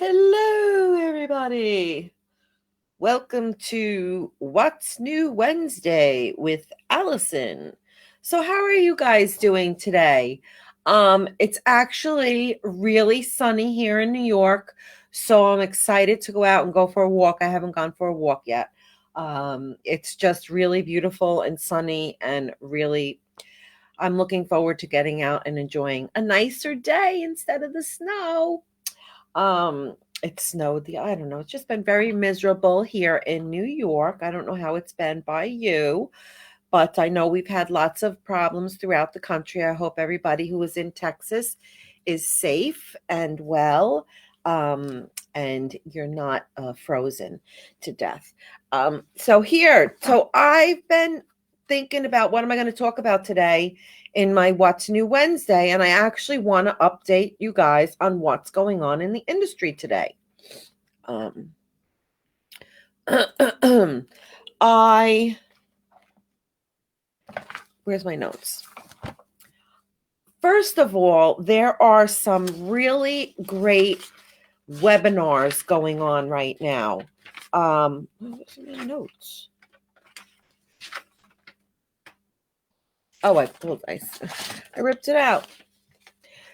Hello, everybody. Welcome to What's New Wednesday with Alison. So, how are you guys doing today? It's actually really sunny here in New York, so I'm excited to go out and go for a walk. I haven't gone for a walk yet. It's just really beautiful and sunny, and really, I'm looking forward to getting out and enjoying a nicer day instead of the snow. Um, it snowed I don't know, it's just been very miserable here in New York. I don't know how it's been by you, but I know we've had lots of problems throughout the country. I hope everybody who is in Texas is safe and well, and you're not frozen to death. So I've been thinking about what am I going to talk about today in my What's New Wednesday, and I actually want to update you guys on what's going on in the industry today. Um, where's my notes? First of all, there are some really great webinars going on right now. What's in my notes? Oh, I ripped it out.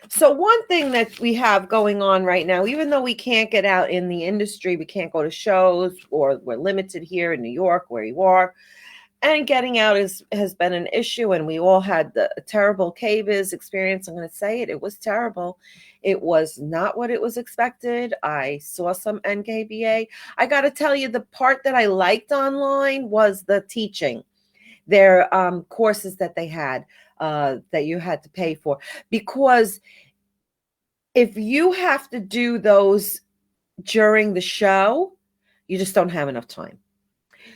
So one thing that we have going on right now, even though we can't get out in the industry, we can't go to shows, or we're limited here in New York where you are, and getting out has been an issue, and we all had the terrible KBIS experience. I'm going to say it. It was terrible. It was not what it was expected. I saw some NKBA. I got to tell you, the part that I liked online was the teaching. Their courses that they had that you had to pay for. Because if you have to do those during the show, you just don't have enough time.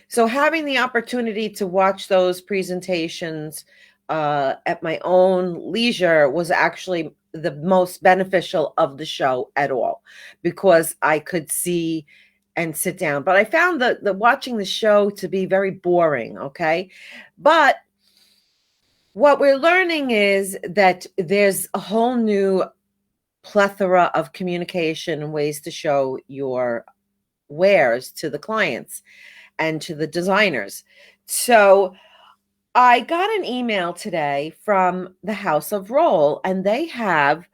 So having the opportunity to watch those presentations at my own leisure was actually the most beneficial of the show at all, because I could see and sit down. But I found the watching the show to be very boring, okay? But what we're learning is that there's a whole new plethora of communication and ways to show your wares to the clients and to the designers. So I got an email today from the House of Roll, and they have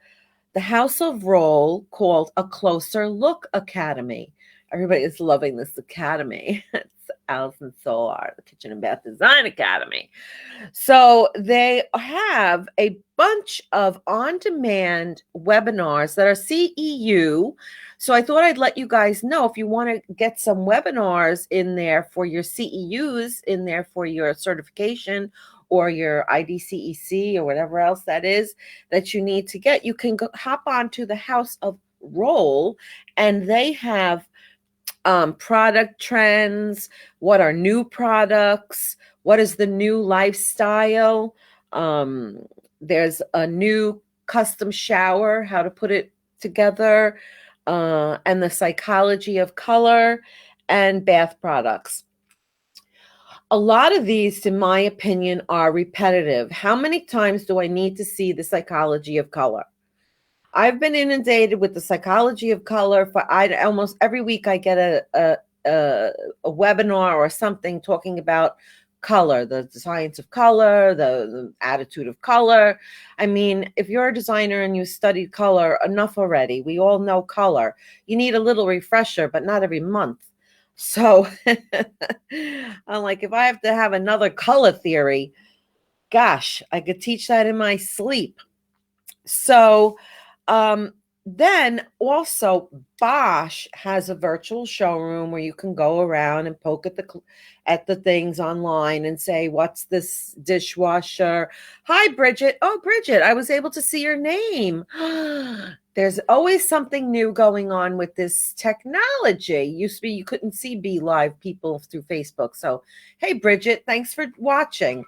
the House of Roll called A Closer Look Academy. Everybody is loving this academy. It's Alison Solar, the Kitchen and Bath Design Academy. So they have a bunch of on-demand webinars that are CEU. So I thought I'd let you guys know, if you want to get some webinars in there for your CEUs, in there for your certification or your IDCEC or whatever else that is that you need to get, you can hop on to the House of Roll, and they have product trends, what are new products, what is the new lifestyle. There's a new custom shower, how to put it together, and the psychology of color, and bath products. A lot of these, in my opinion, are repetitive. How many times do I need to see the psychology of color? I've been inundated with the psychology of color for almost every week. I get a webinar or something talking about color, the science of color, the attitude of color. I mean, if you're a designer and you studied color, enough already. We all know color. You need a little refresher, but not every month. So I'm like, if I have to have another color theory, gosh, I could teach that in my sleep. So then also Bosch has a virtual showroom where you can go around and poke at the things online and say, what's this dishwasher? Hi, Bridget. Oh, Bridget, I was able to see your name. There's always something new going on with this technology. Used to be you couldn't see Be Live people through Facebook. So, hey, Bridget, thanks for watching.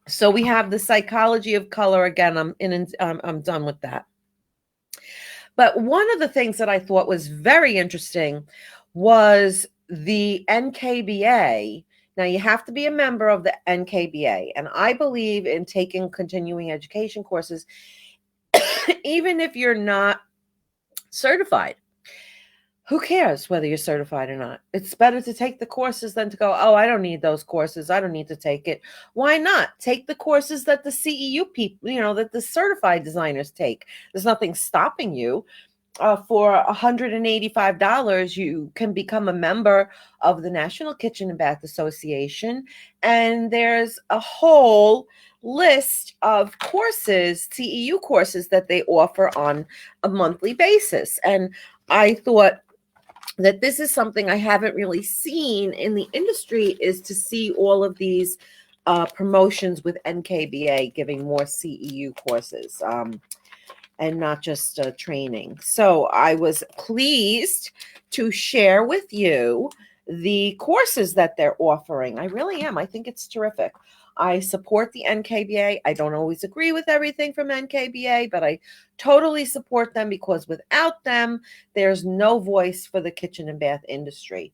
So we have the psychology of color again. I'm done with that. But one of the things that I thought was very interesting was the NKBA. Now you have to be a member of the NKBA, and I believe in taking continuing education courses, even if you're not certified. Who cares whether you're certified or not? It's better to take the courses than to go, oh, I don't need those courses. I don't need to take it. Why not? Take the courses that the CEU people, that the certified designers take. There's nothing stopping you. For $185, you can become a member of the National Kitchen and Bath Association. And there's a whole list of courses, CEU courses, that they offer on a monthly basis. And I thought that this is something I haven't really seen in the industry, is to see all of these promotions with NKBA giving more CEU courses. And not just training. So I was pleased to share with you the courses that they're offering. I really am. I think it's terrific. I support the NKBA. I don't always agree with everything from NKBA, but I totally support them, because without them, there's no voice for the kitchen and bath industry.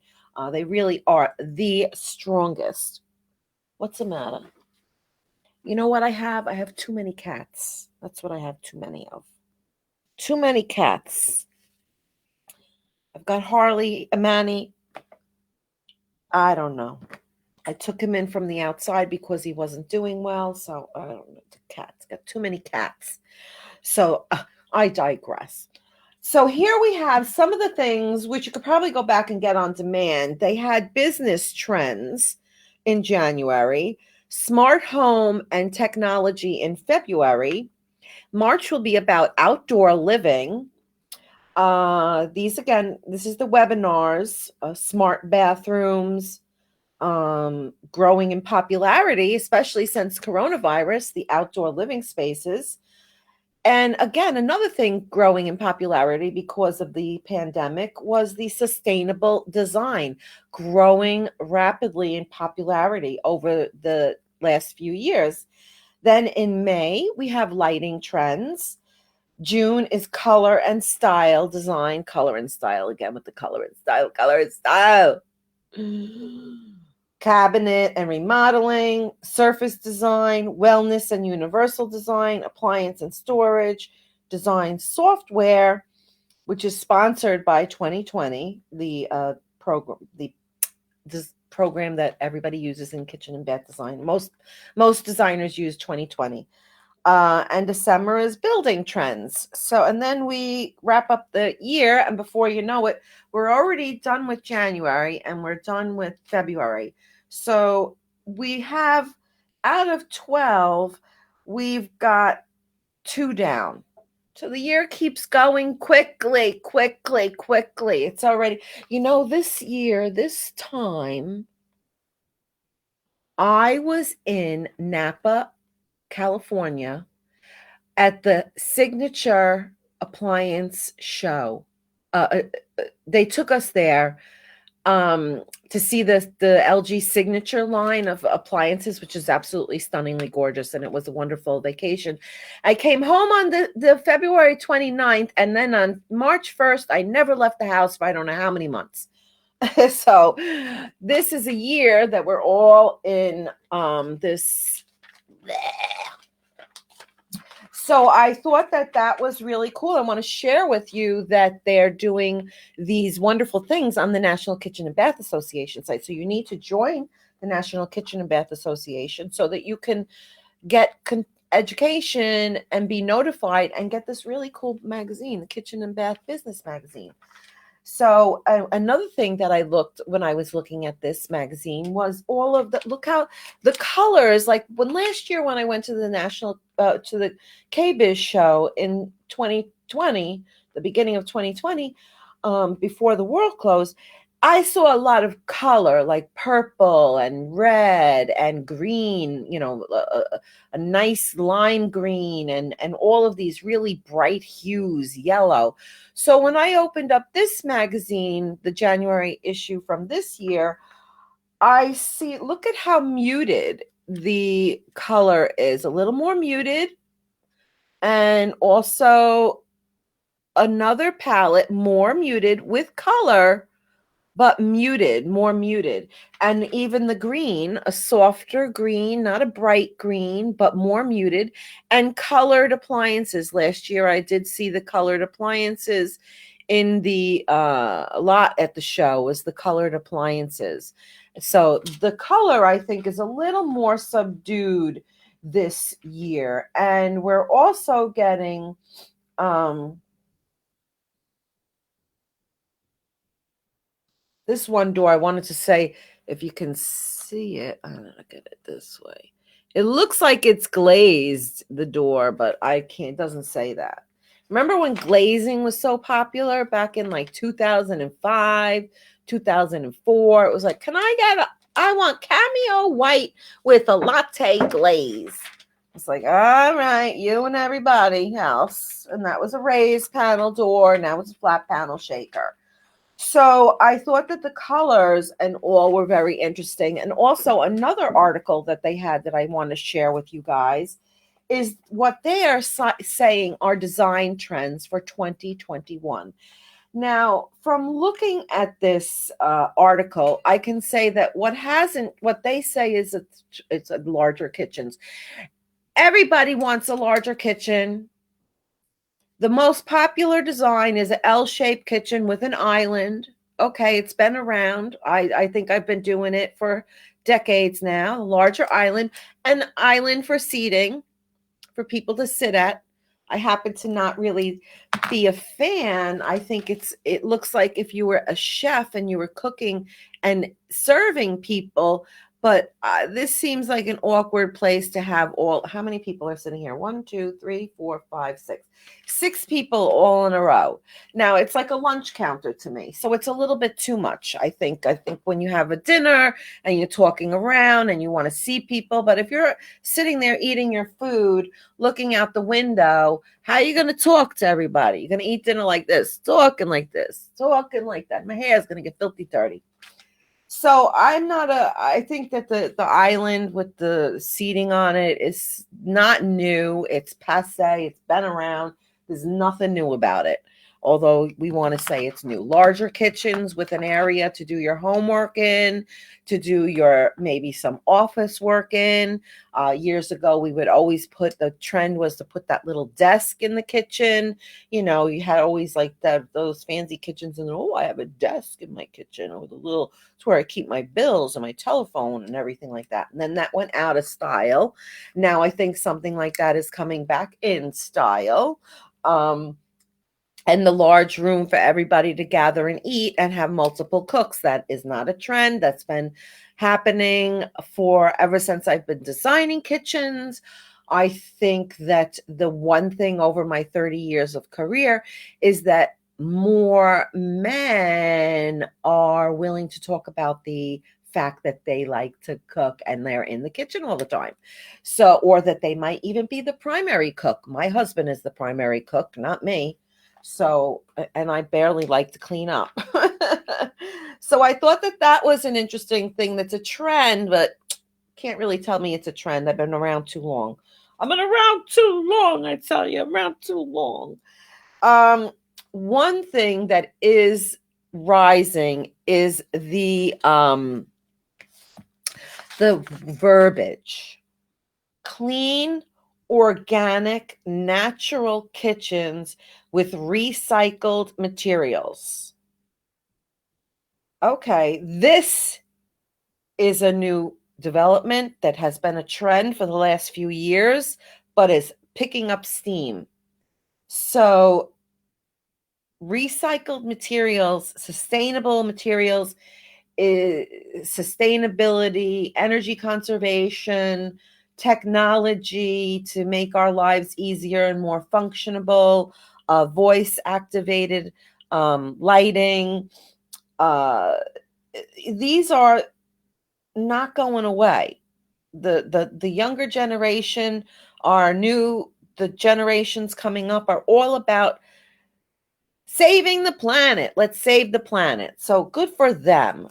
They really are the strongest. What's the matter? You know what I have? I have too many cats. That's what I have too many of. Too many cats. I've got Harley, Manny. I don't know. I took him in from the outside because he wasn't doing well. So I don't know. The cats. Got too many cats. So I digress. So here we have some of the things which you could probably go back and get on demand. They had business trends in January, smart home and technology in February. March will be about outdoor living. This is the webinars, smart bathrooms, growing in popularity, especially since coronavirus, the outdoor living spaces. And again, another thing growing in popularity because of the pandemic was the sustainable design, growing rapidly in popularity over the last few years. Then in May, we have lighting trends. June is color and style design, color and style again with the color and style. Cabinet and remodeling, surface design, wellness and universal design, appliance and storage, design software, which is sponsored by 2020, the program that everybody uses in kitchen and bath design. Most designers use 2020. And December is building trends. So, and then we wrap up the year, and before you know it, we're already done with January and we're done with February. So we have, out of 12, we've got 2 down. So the year keeps going quickly. It's already, this year, this time, I was in Napa, California, at the Signature Appliance Show. They took us there to see the LG Signature line of appliances, which is absolutely stunningly gorgeous, and it was a wonderful vacation. I came home on the February 29th, and then on March 1st, I never left the house for I don't know how many months. So this is a year that we're all in this. So I thought that was really cool. I want to share with you that they're doing these wonderful things on the National Kitchen and Bath Association site. So you need to join the National Kitchen and Bath Association so that you can get education and be notified and get this really cool magazine, the Kitchen and Bath Business Magazine. So another thing that I looked when I was looking at this magazine was all of look how the colors, like last year when I went to the to the KBIS show in 2020, the beginning of 2020, before the world closed, I saw a lot of color, like purple and red and green, a nice lime green and all of these really bright hues, yellow. So when I opened up this magazine, the January issue from this year, I see, look at how muted the color is, a little more muted. And also another palette more muted with color. but muted, more muted. And even the green, a softer green, not a bright green, but more muted. And colored appliances. Last year, I did see the colored appliances in the lot at the show, was the colored appliances. So the color, I think, is a little more subdued this year. And we're also getting this one door. I wanted to say, if you can see it, I'm gonna get it this way. It looks like it's glazed, the door, but I can't, it doesn't say that. Remember when glazing was so popular back in like 2005, 2004? It was like, can I get I want cameo white with a latte glaze. It's like, all right, you and everybody else. And that was a raised panel door. Now it's a flat panel shaker. So I thought that the colors and all were very interesting. And also another article that they had that I want to share with you guys is what they are saying are design trends for 2021. Now, from looking at this article, I can say that what they say is it's a larger kitchens. Everybody wants a larger kitchen. The most popular design is an L-shaped kitchen with an island. Okay, it's been around. I think I've been doing it for decades now. A larger island, an island for seating for people to sit at. I happen to not really be a fan. I think it looks like if you were a chef and you were cooking and serving people, but this seems like an awkward place to have all. How many people are sitting here? 1, 2, 3, 4, 5, 6. 6 people all in a row. Now it's like a lunch counter to me. So it's a little bit too much. I think when you have a dinner and you're talking around and you want to see people, but if you're sitting there eating your food, looking out the window, how are you going to talk to everybody? You're going to eat dinner like this, talking like this, talking like that. My hair is going to get filthy dirty. So I think that the island with the seating on it is not new. It's passe. It's been around. There's nothing new about it. Although we want to say it's new. Larger kitchens with an area to do your homework in, to do your maybe some office work in. Years ago, we would always the trend was to put that little desk in the kitchen. You know, you had always like those fancy kitchens, and oh, I have a desk in my kitchen, or the little, it's where I keep my bills and my telephone and everything like that. And then that went out of style. Now I think something like that is coming back in style. And the large room for everybody to gather and eat and have multiple cooks. That is not a trend. That's been happening for ever since I've been designing kitchens. I think that the one thing over my 30 years of career is that more men are willing to talk about the fact that they like to cook and they're in the kitchen all the time. So, or that they might even be the primary cook. My husband is the primary cook, not me. So, and I barely like to clean up. So I thought that that was an interesting thing that's a trend, but can't really tell me it's a trend. I've been around too long. I've been around too long, I tell you, around too long. One thing that is rising is the verbiage. Clean, organic, natural kitchens with recycled materials. Okay, this is a new development that has been a trend for the last few years, but is picking up steam. So, recycled materials, sustainable materials, sustainability, energy conservation, technology to make our lives easier and more functionable, voice activated lighting. These are not going away. The younger generation, the generations coming up are all about saving the planet. Let's save the planet. So good for them.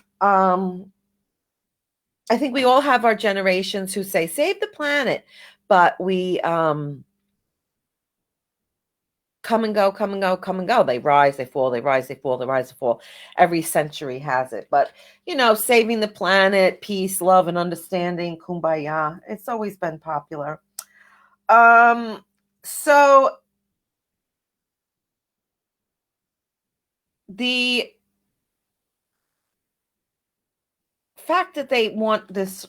I think we all have our generations who say save the planet, but come and go, come and go, come and go. They rise, they fall, they rise, they fall, they rise, they fall. Every century has it. But, saving the planet, peace, love, and understanding, kumbaya, it's always been popular. So the fact that they want this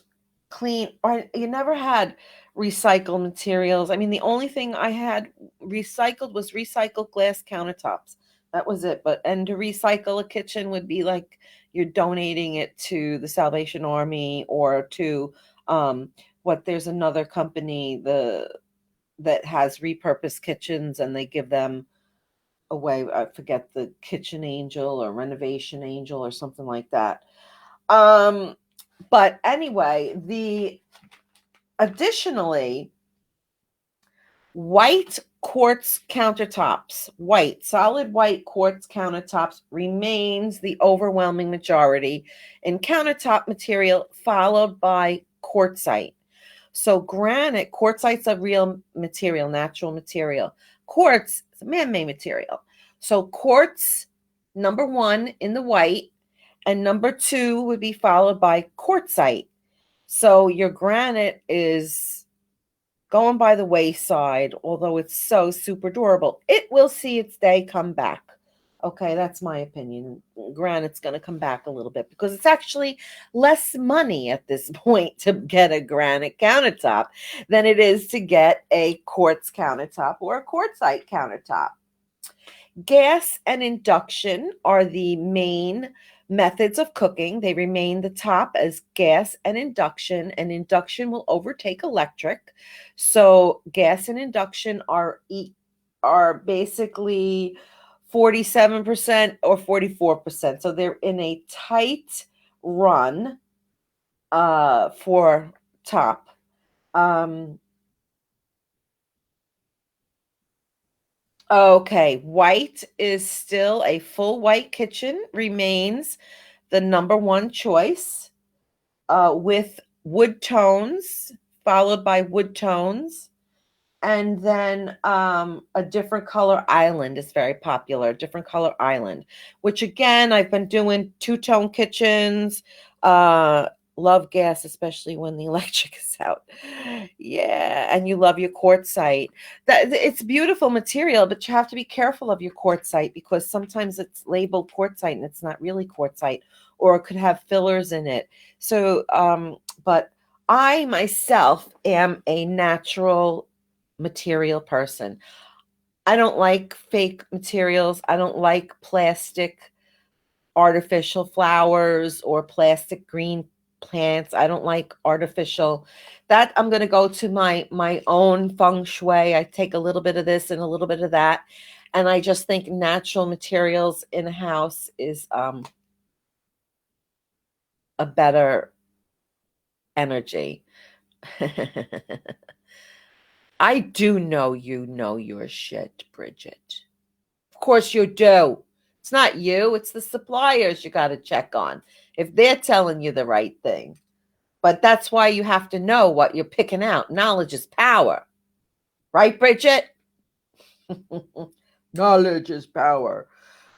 clean, or you never had recycled materials. I mean, the only thing I had recycled was recycled glass countertops. That was it. And to recycle a kitchen would be like you're donating it to the Salvation Army or to there's another company that has repurposed kitchens, and they give them away. I forget, the Kitchen Angel or Renovation Angel or something like that. But anyway, additionally, white quartz countertops, solid white quartz countertops remains the overwhelming majority in countertop material, followed by quartzite. So quartzite's a real material, natural material. Quartz is a man-made material. So quartz, number one in the white, and number two would be followed by quartzite. So your granite is going by the wayside, although it's so super durable. It will see its day come back. Okay, that's my opinion. Granite's going to come back a little bit because it's actually less money at this point to get a granite countertop than it is to get a quartz countertop or a quartzite countertop. Gas and induction are the main methods of cooking. They remain the top as gas and induction will overtake electric. So gas and induction are basically 47% or 44%. So they're in a tight run for top. Okay, white is still a full white kitchen, remains the number one choice, with wood tones, followed by wood tones. And then a different color island is very popular, different color island, which again, I've been doing two-tone kitchens. Love gas, especially when the electric is out. Yeah, and you love your quartzite. It's beautiful material, but you have to be careful of your quartzite because sometimes it's labeled quartzite and it's not really quartzite, or it could have fillers in it. So, but I myself am a natural material person. I don't like fake materials. I don't like plastic artificial flowers or plastic green plants. I don't like artificial. That I'm going to go to my own feng shui. I take a little bit of this and a little bit of that, and I just think natural materials in a house is a better energy. I do know you know your shit, Bridget. Of course you do. It's not you, it's the suppliers you got to check on if they're telling you the right thing. But that's why you have to know what you're picking out. Knowledge is power. Right, Bridget? Knowledge is power.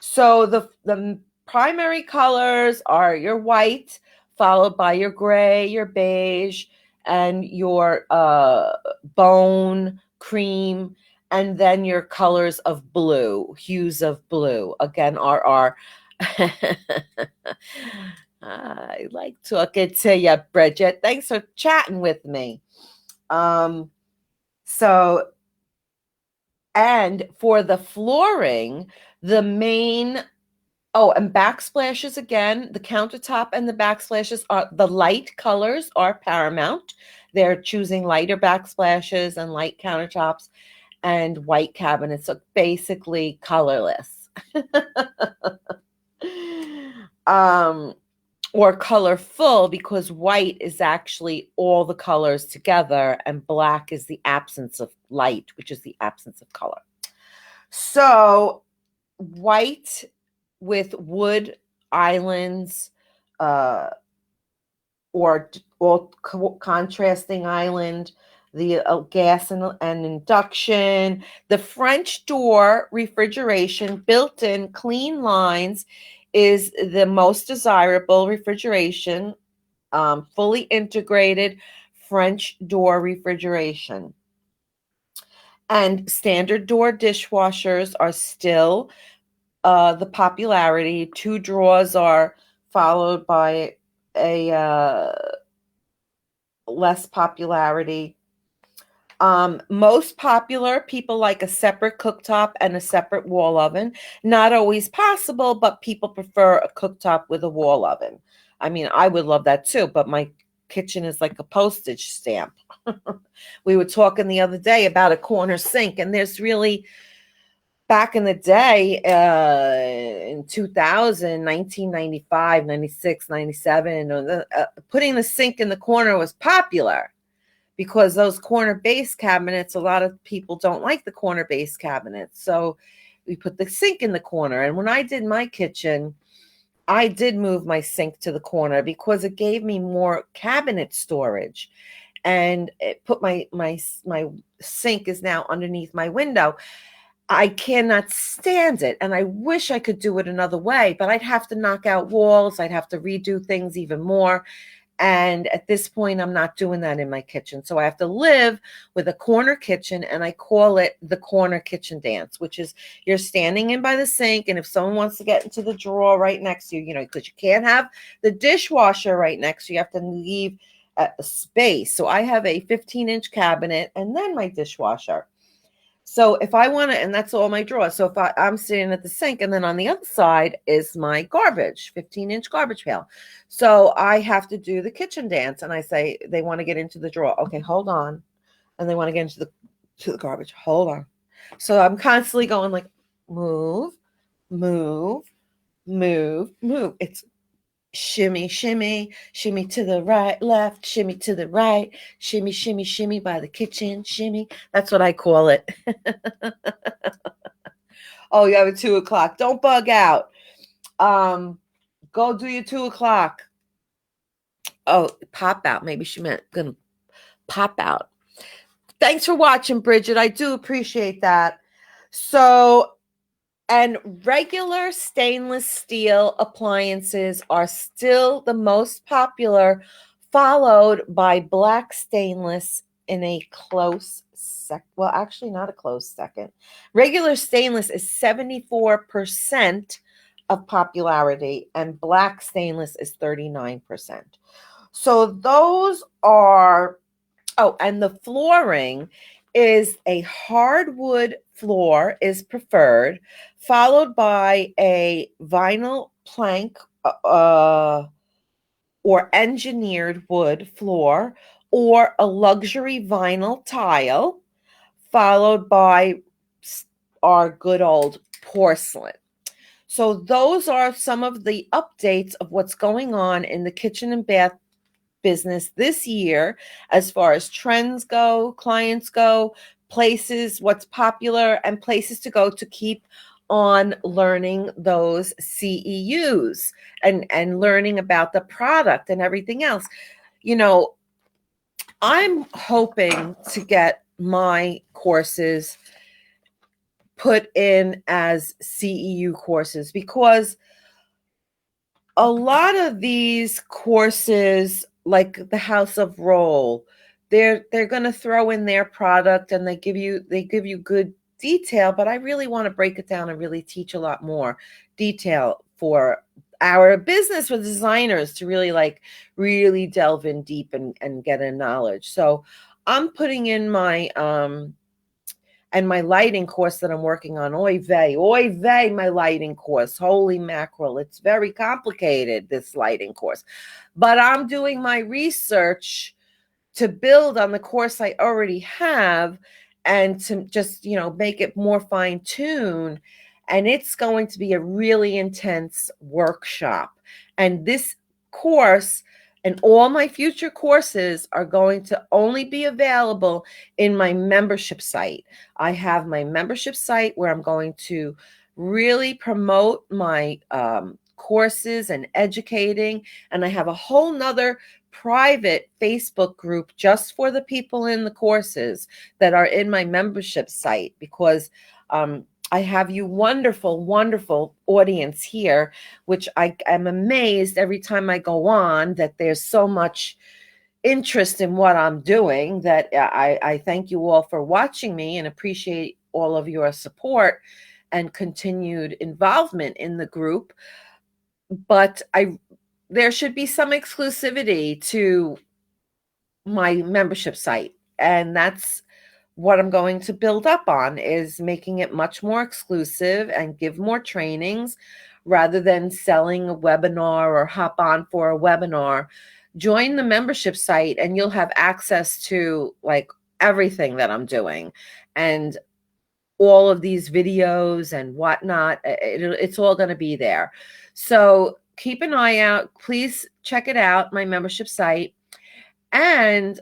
So the primary colors are your white, followed by your gray, your beige, and your bone, cream, and then your colors of blue, hues of blue. Again, are I like talking to you, Bridget. Thanks for chatting with me. So, and for the flooring, the main, and backsplashes again, the countertop and the backsplashes are the light colors are paramount. They're choosing lighter backsplashes and light countertops and white cabinets, so basically colorless. Or colorful, because white is actually all the colors together and black is the absence of light, which is the absence of color. So white with wood islands, or contrasting island, the gas and induction, the French door refrigeration, built-in clean lines is the most desirable refrigeration, fully integrated French door refrigeration. And standard door dishwashers are still the popularity. Two drawers are followed by a less popularity. Most popular, people like a separate cooktop and a separate wall oven. Not always possible, but people prefer a cooktop with a wall oven. I mean, I would love that too, but my kitchen is like a postage stamp. We were talking the other day about a corner sink, and there's really, back in the day, in 2000, 1995, 96, 97, putting the sink in the corner was popular. Because those corner base cabinets, a lot of people don't like the corner base cabinets. So we put the sink in the corner. And when I did my kitchen, I did move my sink to the corner because it gave me more cabinet storage. And it put my sink is now underneath my window. I cannot stand it. And I wish I could do it another way, but I'd have to knock out walls. I'd have to redo things even more. And at this point, I'm not doing that in my kitchen. So I have to live with a corner kitchen, and I call it the corner kitchen dance, which is you're standing in by the sink. And if someone wants to get into the drawer right next to you, because you can't have the dishwasher right next to you, you have to leave a space. So I have a 15-inch cabinet and then my dishwasher. So if I want to, and that's all my drawers. So if I'm sitting at the sink, and then on the other side is my garbage, 15-inch garbage pail. So I have to do the kitchen dance, and I say, they want to get into the drawer. Okay, hold on. And they want to get into the garbage. Hold on. So I'm constantly going like, move, move, move, move. It's shimmy, shimmy, shimmy to the right, left, shimmy to the right, shimmy, shimmy, shimmy by the kitchen, shimmy. That's what I call it. Oh, you have a 2:00. Don't bug out. Go do your 2:00. Oh, pop out. Maybe she meant gonna pop out. Thanks for watching, Bridget. I do appreciate that. So, and regular stainless steel appliances are still the most popular, followed by black stainless in a close second. Well, actually, not a close second. Regular stainless is 74% of popularity, and black stainless is 39%. So those are, oh, and the flooring is a hardwood floor is preferred, followed by a vinyl plank or engineered wood floor, or a luxury vinyl tile, followed by our good old porcelain. So those are some of the updates of what's going on in the kitchen and bath business this year, as far as trends go, clients go, places, what's popular, and places to go to keep on learning those CEUs and learning about the product and everything else. I'm hoping to get my courses put in as CEU courses, because a lot of these courses, like the House of Roll, they're going to throw in their product, and they give you good detail, but I really want to break it down and really teach a lot more detail for our business with designers to really delve in deep and get a knowledge. So I'm putting in my and my lighting course that I'm working on. Oy vey, my lighting course. Holy mackerel. It's very complicated, this lighting course. But I'm doing my research to build on the course I already have, and to just, make it more fine-tuned. And it's going to be a really intense workshop. And this course and all my future courses are going to only be available in my membership site. I have my membership site where I'm going to really promote my courses and educating. And I have a whole nother private Facebook group just for the people in the courses that are in my membership site, because I have you wonderful, wonderful audience here, which I am amazed every time I go on that there's so much interest in what I'm doing, that I thank you all for watching me and appreciate all of your support and continued involvement in the group. But there should be some exclusivity to my membership site, and that's what I'm going to build up on, is making it much more exclusive and give more trainings rather than selling a webinar or hop on for a webinar. Join the membership site and you'll have access to like everything that I'm doing and all of these videos and whatnot. It's all going to be there. So keep an eye out. Please check it out, my membership site. And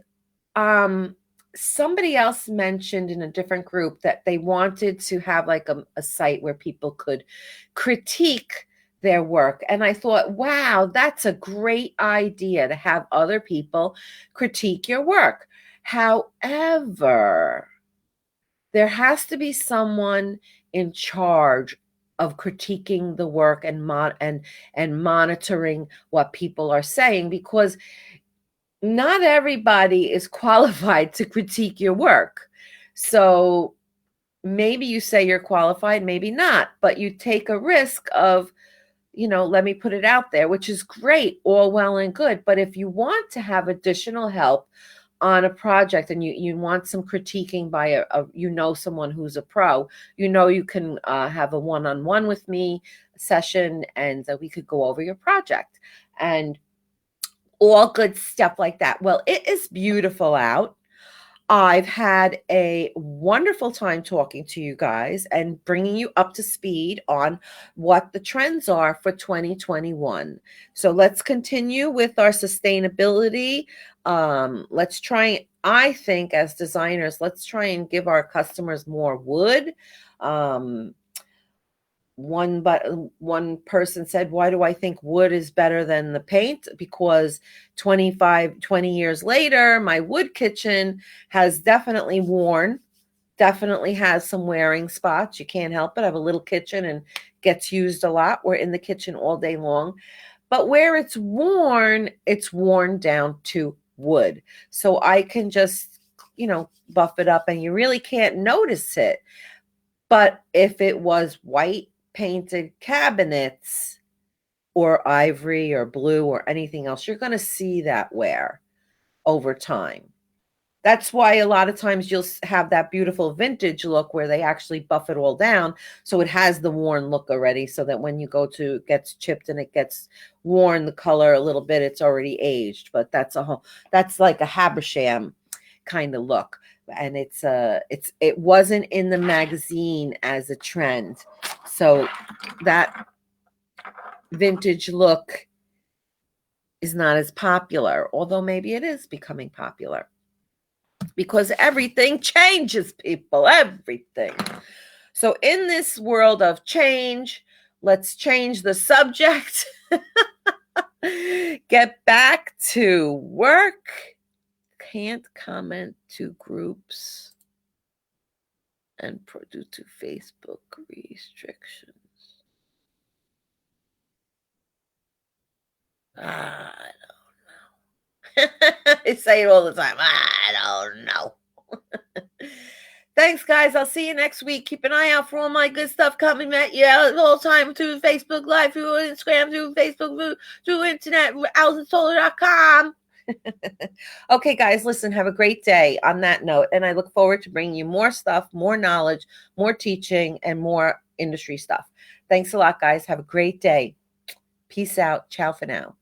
somebody else mentioned in a different group that they wanted to have like a site where people could critique their work. And I thought, wow, that's a great idea to have other people critique your work. However, there has to be someone in charge of critiquing the work and monitoring what people are saying, because not everybody is qualified to critique your work. So maybe you say you're qualified, maybe not, but you take a risk of, let me put it out there, which is great, all well and good. But if you want to have additional help on a project and you want some critiquing by someone who's a pro, you can have a one-on-one with me session, and we could go over your project and all good stuff like that. Well, it is beautiful out. I've had a wonderful time talking to you guys and bringing you up to speed on what the trends are for 2021. So let's continue with our sustainability. Let's try, I think as designers, let's try and give our customers more wood. One person said, why do I think wood is better than the paint? Because 20 years later, my wood kitchen has definitely has some wearing spots. You can't help it. I have a little kitchen and gets used a lot. We're in the kitchen all day long. But where it's worn down to wood. So I can just, buff it up and you really can't notice it. But if it was white painted cabinets or ivory or blue or anything else, you're going to see that wear over time. That's why a lot of times you'll have that beautiful vintage look where they actually buff it all down. So it has the worn look already, so that when you go to, it gets chipped and it gets worn the color a little bit, it's already aged. But that's like a Habersham kind of look. And it wasn't in the magazine as a trend. So that vintage look is not as popular, although maybe it is becoming popular, because everything changes, people, everything. So in this world of change, let's change the subject. Get back to work. Can't comment to groups and due to Facebook restrictions. I don't know. I say it all the time. I don't know. Thanks, guys. I'll see you next week. Keep an eye out for all my good stuff coming at you all the time through Facebook Live, through Instagram, through Facebook, through internet, AlisonSolar.com. Okay, guys, listen, have a great day on that note. And I look forward to bringing you more stuff, more knowledge, more teaching, and more industry stuff. Thanks a lot, guys. Have a great day. Peace out. Ciao for now.